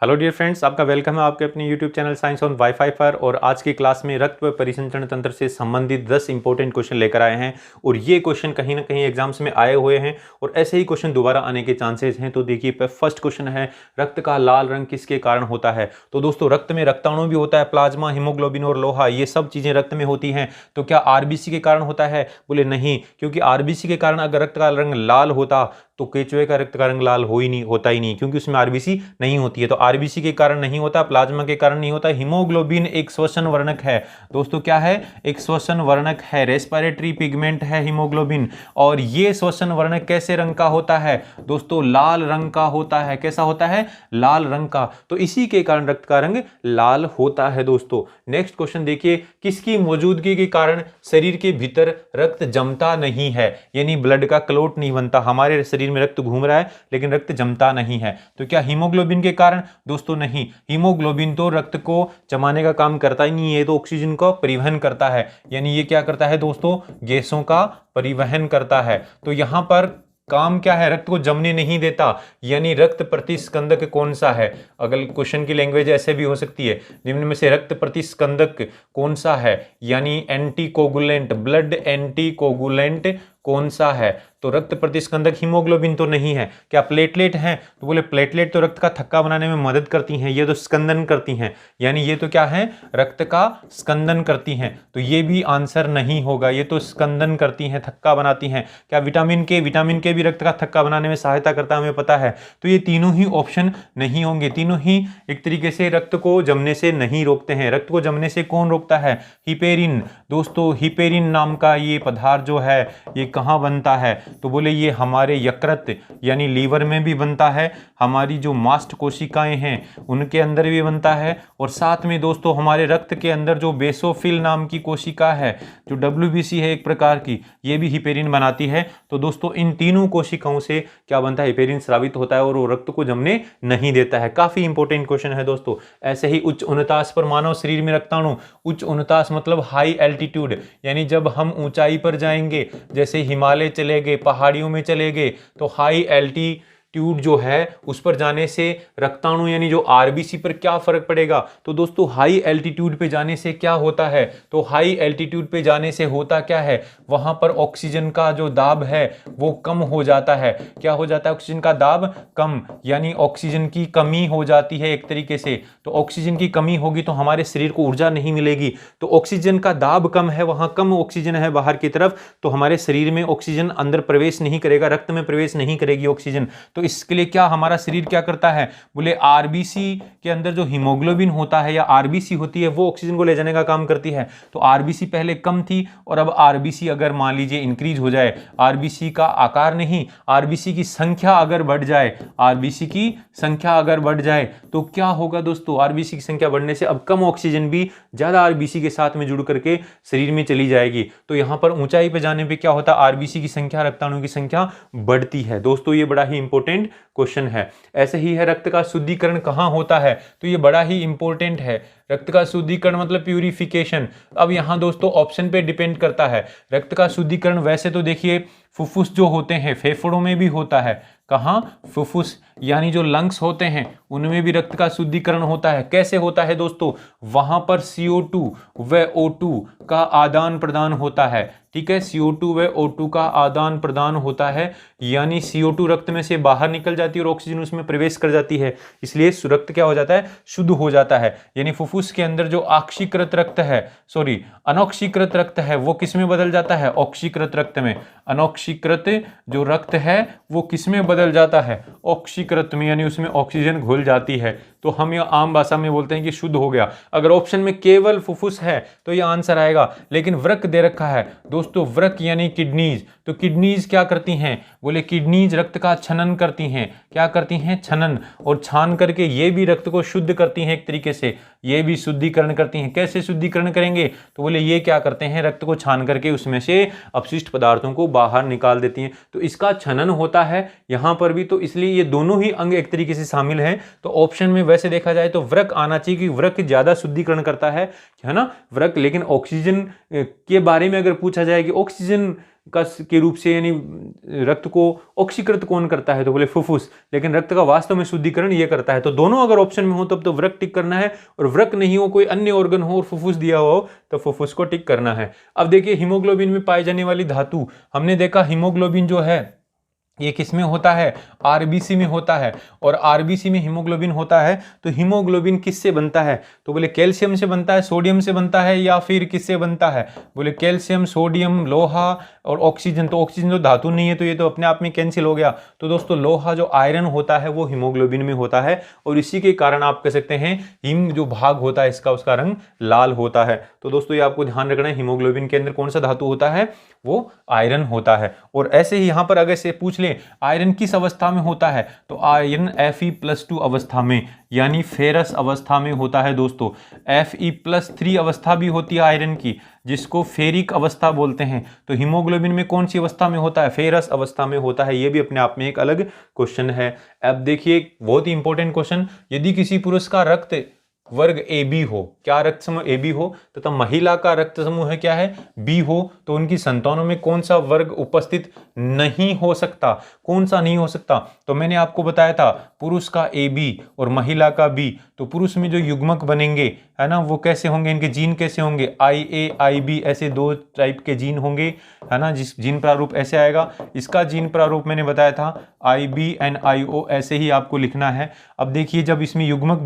Hello dear friends, आपका welcome है आपके अपने YouTube channel science on wifi पर। और आज की क्लास में रक्त व परिसंचरण तंत्र से संबंधित 10 इंपॉर्टेंट क्वेश्चन लेकर आए हैं। और ये क्वेश्चन कहीं ना कहीं एग्जाम्स में आए हुए हैं और ऐसे ही क्वेश्चन दोबारा आने के चांसेस हैं। तो देखिए, फर्स्ट क्वेश्चन है, रक्त का लाल रंग किसके कारण होता है। तो दोस्तों, रक्त में रक्ताणु भी होता है, प्लाज्मा, हीमोग्लोबिन और लोहा, ये सब चीजें रक्त में होती हैं। तो क्या आरबीसी के कारण होता है? बोले नहीं, क्योंकि आरबीसी के कारण अगर रक्त का रंग लाल होता तो केचुए का रक्त का रंग लाल होता ही नहीं, क्योंकि उसमें आरबीसी नहीं होती है। तो आरबीसी के कारण नहीं होता, प्लाज्मा के कारण नहीं होता। हीमोग्लोबिन एक श्वसन वर्णक है दोस्तों। क्या है? एक श्वसन वर्णक है, रेस्पिरेटरी पिगमेंट है हीमोग्लोबिन। और ये श्वसन वर्णक कैसे रंग का होता है दोस्तों? लाल रंग का होता है। कैसा होता है? लाल रंग का। तो इसी के कारण रक्त का रंग लाल होता है दोस्तों। नेक्स्ट क्वेश्चन देखिए, किसकी मौजूदगी के कारण शरीर के भीतर रक्त जमता नहीं है, यानी ब्लड का क्लोट नहीं बनता। हमारे शरीर में रक्त घूम रहा है लेकिन रक्त जमता नहीं है। तो क्या हीमोग्लोबिन के कारण? दोस्तों नहीं, हीमोग्लोबिन तो रक्त को जमाने का काम करता ही नहीं है, तो ऑक्सीजन का परिवहन करता है। यानी ये क्या करता है दोस्तों? गैसों का परिवहन करता है। तो यहां पर काम क्या है? रक्त को जमने नहीं देता। यानी रक्त प्रतिस्कंदक कौन सा है? अगर क्वेश्चन की लैंग्वेज ऐसे भी हो सकती है, निम्न में से रक्त प्रतिस्कंदक कौन सा है, यानी एंटीकोगुलेंट, ब्लड एंटीकोगुलेंट कौन सा है? तो रक्त प्रतिस्कंदक हीमोग्लोबिन तो नहीं है। क्या प्लेटलेट हैं? तो बोले प्लेटलेट तो रक्त का थक्का बनाने में मदद करती हैं, ये तो स्कंदन करती हैं। यानी ये तो क्या है? रक्त का स्कंदन करती हैं। तो ये भी आंसर नहीं होगा, ये तो स्कंदन करती हैं, थक्का बनाती हैं। क्या विटामिन के? विटामिन के भी रक्त का थक्का बनाने में सहायता करता है, हमें पता है। तो ये तीनों ही ऑप्शन नहीं होंगे। तीनों ही एक तरीके से रक्त को जमने से नहीं रोकते हैं। रक्त को जमने से कौन रोकता है? हिपेरिन दोस्तों। हिपेरिन नाम का ये पदार्थ जो है, ये कहाँ बनता है? तो बोले ये हमारे यकृत यानी लीवर में भी बनता है, हमारी जो मास्ट कोशिकाएं हैं उनके अंदर भी बनता है, और साथ में दोस्तों हमारे रक्त के अंदर जो बेसोफिल नाम की कोशिका है, जो डब्ल्यूबीसी है एक प्रकार की, ये भी हिपेरिन बनाती है। तो दोस्तों इन तीनों कोशिकाओं से क्या बनता है? हिपेरिन स्रावित होता है और वो रक्त को जमने नहीं देता है। काफी इंपॉर्टेंट क्वेश्चन है दोस्तों। ऐसे ही उच्च उन्नतास पर मानव शरीर में रक्ताणु, उच्च उन्नतास मतलब हाई एल्टीट्यूड, यानी जब हम ऊंचाई पर जाएंगे, जैसे हिमालय चले गए, पहाड़ियों में चले गए, तो हाई एल्टीट्यूड जो है उस पर जाने से रक्ताणु यानी जो आरबीसी पर क्या फर्क पड़ेगा? तो दोस्तों हाई एल्टीट्यूड पे जाने से क्या होता है? तो हाई एल्टीट्यूड पे जाने से होता क्या है? वहां पर ऑक्सीजन का जो दाब है वो कम हो जाता है। क्या हो जाता है? ऑक्सीजन का दाब कम, यानी ऑक्सीजन की कमी हो जाती है एक तरीके से। तो ऑक्सीजन की कमी होगी तो हमारे शरीर को ऊर्जा नहीं मिलेगी। तो ऑक्सीजन का दाब कम है, वहां कम ऑक्सीजन है बाहर की तरफ, तो हमारे शरीर में ऑक्सीजन अंदर प्रवेश नहीं करेगा, रक्त में प्रवेश नहीं करेगी ऑक्सीजन। तो इसके लिए क्या हमारा शरीर क्या करता है? बोले आरबीसी के अंदर जो हीमोग्लोबिन होता है या आरबीसी होती है, वो ऑक्सीजन को ले जाने का काम करती है। तो आरबीसी पहले कम थी और अब आरबीसी अगर मान लीजिए इंक्रीज हो जाए, आरबीसी का आकार नहीं, आरबीसी की संख्या अगर बढ़ जाए, आरबीसी की संख्या अगर बढ़ जाए तो क्या होगा दोस्तों? आरबीसी की संख्या बढ़ने से अब कम ऑक्सीजन भी ज्यादा आरबीसी के साथ में जुड़ करके शरीर में चली जाएगी। तो यहां पर ऊंचाई पे जाने पे क्या होता है? आरबीसी की संख्या, रक्ताणु की संख्या बढ़ती है। दोस्तों ये बड़ा ही इंपॉर्टेंट क्वेश्चन है। ऐसे ही है, रक्त का शुद्धिकरण कहां होता है? तो ये बड़ा ही इंपॉर्टेंट है। रक्त का शुद्धिकरण मतलब प्यूरिफिकेशन। अब यहां दोस्तों ऑप्शन पे डिपेंड करता है। रक्त का शुद्धिकरण वैसे तो देखिए फुफ्फुस जो होते हैं, फेफड़ों में भी होता है। कहां? फुफ्फुस यानी जो लंग्स होते हैं उनमें भी रक्त का शुद्धिकरण होता है। कैसे होता है दोस्तों? वहां पर CO2 व O2 का आदान प्रदान होता है। ठीक है, CO2 व O2 का आदान प्रदान होता है, यानी CO2 रक्त में से बाहर निकल जाती है और ऑक्सीजन उसमें प्रवेश कर जाती है, इसलिए रक्त क्या हो जाता है? शुद्ध हो जाता है। यानी फुफ्फुस के अंदर जो ऑक्सीकृत रक्त है, सॉरी अनॉक्सीकृत रक्त है, वो किस में बदल जाता है? ऑक्सीकृत रक्त में। अनॉक्सीकृत जो रक्त है वो किस में बदल जाता है? ऑक्सीकृत में, यानी उसमें ऑक्सीजन घुल जाती है। तो हम ये आम भाषा में बोलते हैं कि शुद्ध हो गया। अगर ऑप्शन में केवल फुफ्फुस है तो ये आंसर आएगा, लेकिन वृक्क दे रखा है दोस्तों, वृक्क यानी किडनीज। तो किडनीज क्या करती हैं? बोले किडनीज रक्त का छनन करती हैं। क्या करती हैं? छनन, और छान करके ये भी रक्त को शुद्ध करती हैं एक तरीके से, ये भी शुद्धिकरण करती हैं। कैसे शुद्धिकरण करेंगे? तो बोले ये क्या करते हैं? रक्त को छान करके उसमें से अपशिष्ट पदार्थों को बाहर निकाल देती हैं। तो इसका छनन होता है यहां पर भी, तो इसलिए ये दोनों ही अंग एक तरीके से शामिल हैं। तो ऑप्शन में वैसे देखा जाए तो वृक्क आना चाहिए, कि वृक्क ज्यादा शुद्धिकरण करता है ना, वृक्क। लेकिन ऑक्सीजन के बारे में अगर पूछा जाए कि ऑक्सीजन के रूप से, यानी रक्त को ऑक्सीकृत कौन करता है, तो बोले फुफ्फुस, लेकिन रक्त का वास्तव में शुद्धिकरण ये करता है। तो दोनों अगर ऑप्शन में हो तब तो वृक्क टिक करना है, और वृक्क नहीं हो, कोई अन्य ऑर्गन हो और फुफ्फुस दिया हुआ हो तो फुफ्फुस को टिक करना है। अब देखिए हीमोग्लोबिन में पाई जाने वाली धातु, हमने देखा हीमोग्लोबिन जो है ये किस में होता है, आरबीसी में होता है, और आरबीसी में हीमोग्लोबिन होता है। तो हीमोग्लोबिन किससे बनता है, तो बोले कैल्शियम से बनता है, सोडियम से बनता है, या फिर किससे बनता है, बोले कैल्शियम, सोडियम, लोहा और ऑक्सीजन। तो ऑक्सीजन तो धातु नहीं है तो ये तो अपने आप में कैंसिल हो गया। तो दोस्तों लोहा जो आयरन होता है वो हीमोग्लोबिन में होता है, और इसी के कारण आप कह सकते हैं हिम जो भाग होता है इसका, उसका रंग लाल होता है। तो दोस्तों ये आपको ध्यान रखना है, हीमोग्लोबिन के अंदर कौन सा धातु होता है, वो आयरन होता है। और ऐसे ही यहां पर अगर से पूछ ले आयरन किस अवस्था में होता है, तो आयरन Fe+2 अवस्था में, यानी फेरस अवस्था में होता है दोस्तों। Fe+3 अवस्था भी होती है आयरन की, जिसको फेरिक अवस्था बोलते हैं। तो हीमोग्लोबिन में कौन सी अवस्था में होता है, फेरस अवस्था में होता है। यह भी अपने आप में एक अलग क्वेश्चन है। अब देखिए बहुत ही इंपॉर्टेंट क्वेश्चन, यदि किसी पुरुष का रक्त वर्ग ए बी हो, क्या रक्त समूह ए बी हो, तथा महिला का रक्त समूह है क्या है, बी हो, तो उनकी संतानों में कौन सा वर्ग उपस्थित नहीं हो सकता, कौन सा नहीं हो सकता। तो मैंने आपको बताया था पुरुष का ए बी और महिला का बी, तो पुरुष में जो युग्मक बनेंगे है ना, वो कैसे होंगे, इनके जीन कैसे होंगे, IA IB, ऐसे दो टाइप के जीन होंगे है ना, जिस जीन प्रारूप ऐसे आएगा। इसका जीन प्रारूप मैंने बताया था IB&IO, ऐसे ही आपको लिखना है। अब देखिए जब इसमें युग्मक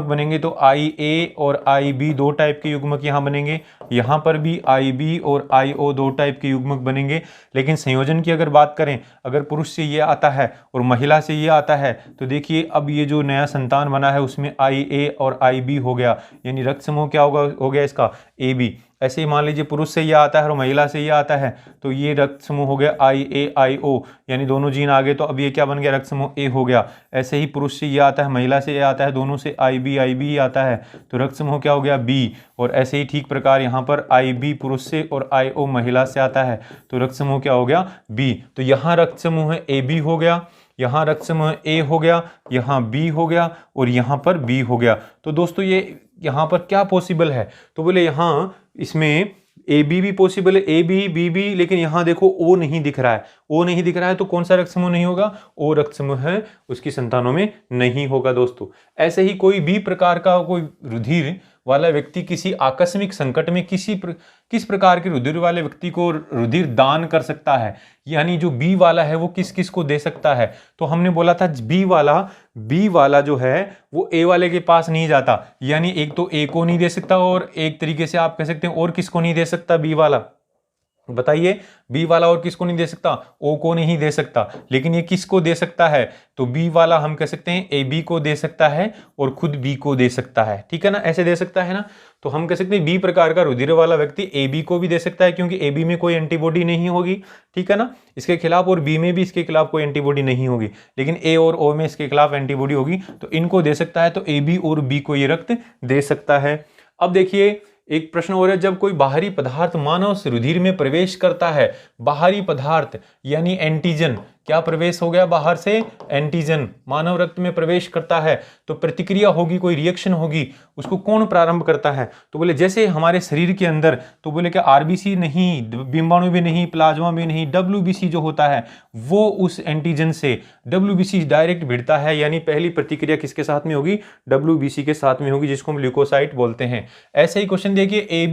बनेंगे तो IA और IB दो टाइप के युग्मक यहाँ बनेंगे, यहाँ पर भी IB और IO दो टाइप के युग्मक बनेंगे। लेकिन संयोजन की अगर बात करें, अगर पुरुष से ये आता है और महिला से ये आता है, तो देखिए अब ये जो नया संतान बना है उसमें IA और IB हो गया, यानी रक्त समूह क्या हो गया इसका, AB। ऐसे ही मान लीजिए पुरुष से ये आता है और महिला से ये आता है, तो ये रक्त समूह हो गया IA/IO, यानी दोनों जीन आ गए, तो अब ये क्या बन गया, रक्त समूह A हो गया। ऐसे ही पुरुष से ये आता है, महिला से ये आता है, दोनों से IB/IB आता है, तो रक्त समूह क्या हो गया, B। और ऐसे ही ठीक प्रकार यहाँ पर IB पुरुष से और IO महिला से आता है, तो रक्त समूह क्या हो गया, B। तो यहाँ रक्त समूह AB हो गया, यहाँ रक्त समूह A हो गया, यहाँ B हो गया, और यहाँ पर B हो गया। तो दोस्तों ये यहाँ पर क्या पॉसिबल है, तो बोले यहाँ इसमें AB भी पॉसिबल है, AB BB, लेकिन यहाँ देखो O नहीं दिख रहा है, O नहीं दिख रहा है, तो कौन सा रक्त समूह नहीं होगा, O रक्त समूह है, उसकी संतानों में नहीं होगा दोस्तों। ऐसे ही कोई भी प्रकार का कोई रुधिर वाला व्यक्ति किसी आकस्मिक संकट में किस प्रकार के रुधिर वाले व्यक्ति को रुधिर दान कर सकता है, यानी जो बी वाला है वो किस किस को दे सकता है। तो हमने बोला था बी वाला जो है वो ए वाले के पास नहीं जाता, यानी एक तो ए को नहीं दे सकता, और एक तरीके से आप कह सकते हैं और किसको नहीं दे सकता, बी वाला। बताइए बी वाला और किसको नहीं दे सकता, ओ को नहीं दे सकता, लेकिन ये किसको दे सकता है, तो बी वाला हम कह सकते हैं ए बी को दे सकता है और खुद बी को दे सकता है, ठीक है ना, ऐसे दे सकता है ना। तो हम कह सकते हैं बी प्रकार का रुधिर वाला व्यक्ति ए बी को भी दे सकता है, क्योंकि ए बी में कोई एंटीबॉडी नहीं होगी, ठीक है ना, इसके खिलाफ, और बी में भी इसके खिलाफ कोई एंटीबॉडी नहीं होगी, लेकिन ए और ओ में इसके खिलाफ एंटीबॉडी होगी, तो इनको दे सकता है। तो ए बी और बी को ये रक्त दे सकता है। अब देखिए एक प्रश्न और है, जब कोई बाहरी पदार्थ मानव रुधिर में प्रवेश करता है, बाहरी पदार्थ यानी एंटीजन, क्या प्रवेश हो गया बाहर से, एंटीजन मानव रक्त में प्रवेश करता है, तो प्रतिक्रिया होगी, कोई रिएक्शन होगी, उसको कौन प्रारंभ करता है, तो बोले जैसे हमारे शरीर के अंदर, तो बोले क्या आरबीसी नहीं, बिंबाणु भी नहीं, प्लाज्मा भी नहीं, डब्ल्यूबीसी जो होता है वो उस एंटीजन से डब्ल्यूबीसी डायरेक्ट भिड़ता है, यानी पहली प्रतिक्रिया किसके साथ में होगी, डब्ल्यूबीसी के साथ में होगी, जिसको हम ल्यूकोसाइट बोलते हैं। ऐसे ही क्वेश्चन देखिए, ए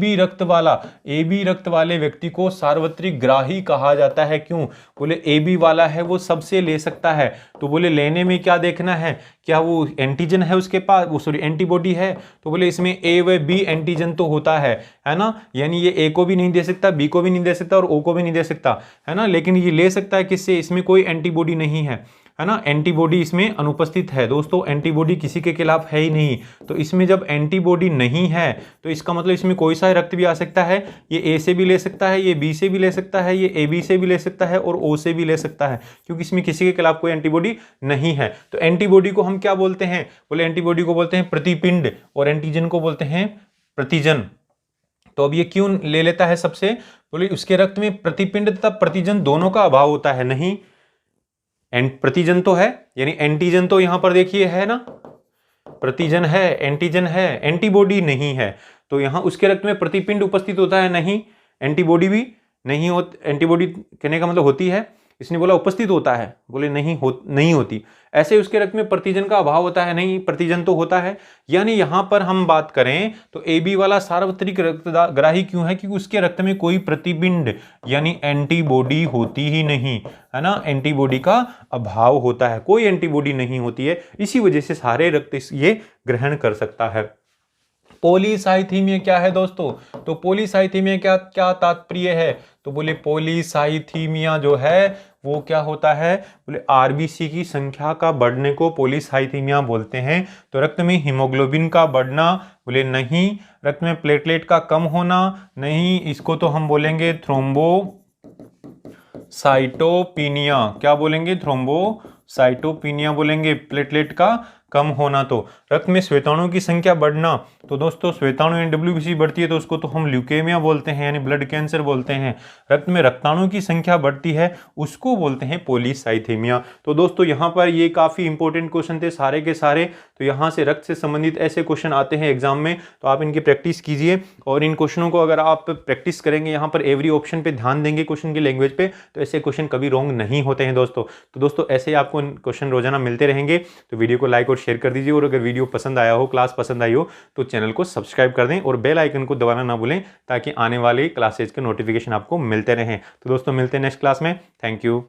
बी रक्त वाले व्यक्ति को सार्वत्रिक ग्राही कहा जाता है, क्यों, बोले ए बी वाला है वो सबसे ले सकता है, तो बोले लेने में क्या देखना है, क्या वो एंटीजन है उसके पास, वो सॉरी एंटीबॉडी है, तो बोले इसमें ए व बी एंटीजन तो होता है ना, यानी ये ए को भी नहीं दे सकता, बी को भी नहीं दे सकता और ओ को भी नहीं दे सकता, है ना, लेकिन ये ले सकता है किससे, इसमें कोई एंटीबॉडी नहीं है ना, एंटीबॉडी इसमें अनुपस्थित है दोस्तों, एंटीबॉडी किसी के खिलाफ है ही नहीं। तो इसमें जब एंटीबॉडी नहीं है तो इसका मतलब इसमें कोई सा रक्त भी आ सकता है, ये ए से भी ले सकता है, ये बी से भी ले सकता है, ये ए बी से भी ले सकता है और ओ से भी ले सकता है, क्योंकि इसमें किसी के खिलाफ कोई एंटीबॉडी नहीं है। तो एंटीबॉडी को हम क्या बोलते हैं, बोले एंटीबॉडी को बोलते हैं प्रतिपिंड और एंटीजन को बोलते हैं प्रतिजन। तो अब ये क्यों ले लेता है सबसे, बोले उसके रक्त में प्रतिपिंड तथा प्रतिजन दोनों का अभाव होता है, नहीं प्रतिजन तो है, यानी एंटीजन तो यहां पर देखिए है ना, प्रतिजन है, एंटीजन है, एंटीबॉडी नहीं है, तो यहां उसके रक्त में प्रतिपिंड उपस्थित होता है, नहीं एंटीबॉडी भी नहीं हो, एंटीबॉडी कहने का मतलब होती है, इसने बोला उपस्थित होता है, बोले नहीं होती। ऐसे उसके रक्त में प्रतिजन का अभाव होता है, नहीं प्रतिजन तो होता है। यानी यहां पर हम बात करें तो AB वाला सार्वत्रिक रक्तग्राही क्यों है? क्योंकि उसके रक्त में कोई प्रतिबिंब यानी एंटीबॉडी होती ही नहीं है ना, एंटीबॉडी का अभाव होता है, कोई एंटीबॉडी नहीं होती है, इसी वजह से सारे रक्त ये ग्रहण कर सकता है। पॉलीसाइथीमिया क्या है दोस्तों? तो पॉलीसाइथीमिया क्या क्या तात्पर्य है? तो बोले पॉलीसाइथीमिया जो है वो क्या होता है? बोले आरबीसी की संख्या का बढ़ने को पॉलीसाइथीमिया बोलते हैं। तो रक्त में हीमोग्लोबिन का बढ़ना, बोले नहीं। रक्त में प्लेटलेट का कम होना, नहीं, इसको तो हम बोलेंगे थ्रोम्बोसाइटोपिनिया। क्या बोलेंगे? थ्रोम्बोसाइटोपिनिया बोलेंगे। प्लेटलेट का कम होना। तो रक्त में श्वेताणुओं की संख्या बढ़ना, तो दोस्तों श्वेताणु यानी WBC बढ़ती है तो उसको तो हम ल्यूकेमिया बोलते हैं यानी ब्लड कैंसर बोलते हैं। रक्त में रक्ताणुओं की संख्या बढ़ती है उसको बोलते हैं पॉलीसाइथेमिया। तो दोस्तों यहाँ पर ये काफ़ी इंपॉर्टेंट क्वेश्चन थे सारे के सारे। तो यहाँ से रक्त से संबंधित ऐसे क्वेश्चन आते हैं एग्जाम में, तो आप इनकी प्रैक्टिस कीजिए। और इन क्वेश्चनों को अगर आप प्रैक्टिस करेंगे, यहाँ पर एवरी ऑप्शन पे ध्यान देंगे क्वेश्चन की लैंग्वेज पे, तो ऐसे क्वेश्चन कभी रॉन्ग नहीं होते हैं दोस्तों। तो दोस्तों ऐसे ही आपको क्वेश्चन रोजाना मिलते रहेंगे। तो वीडियो को लाइक और शेयर कर दीजिए, और अगर वीडियो पसंद आया हो, क्लास पसंद आई हो, तो चैनल को सब्सक्राइब कर दें और बेल आइकन को दबाना ना भूलें, ताकि आने वाले क्लासेज के नोटिफिकेशन आपको मिलते रहें। तो दोस्तों मिलते हैं नेक्स्ट क्लास में। Thank you.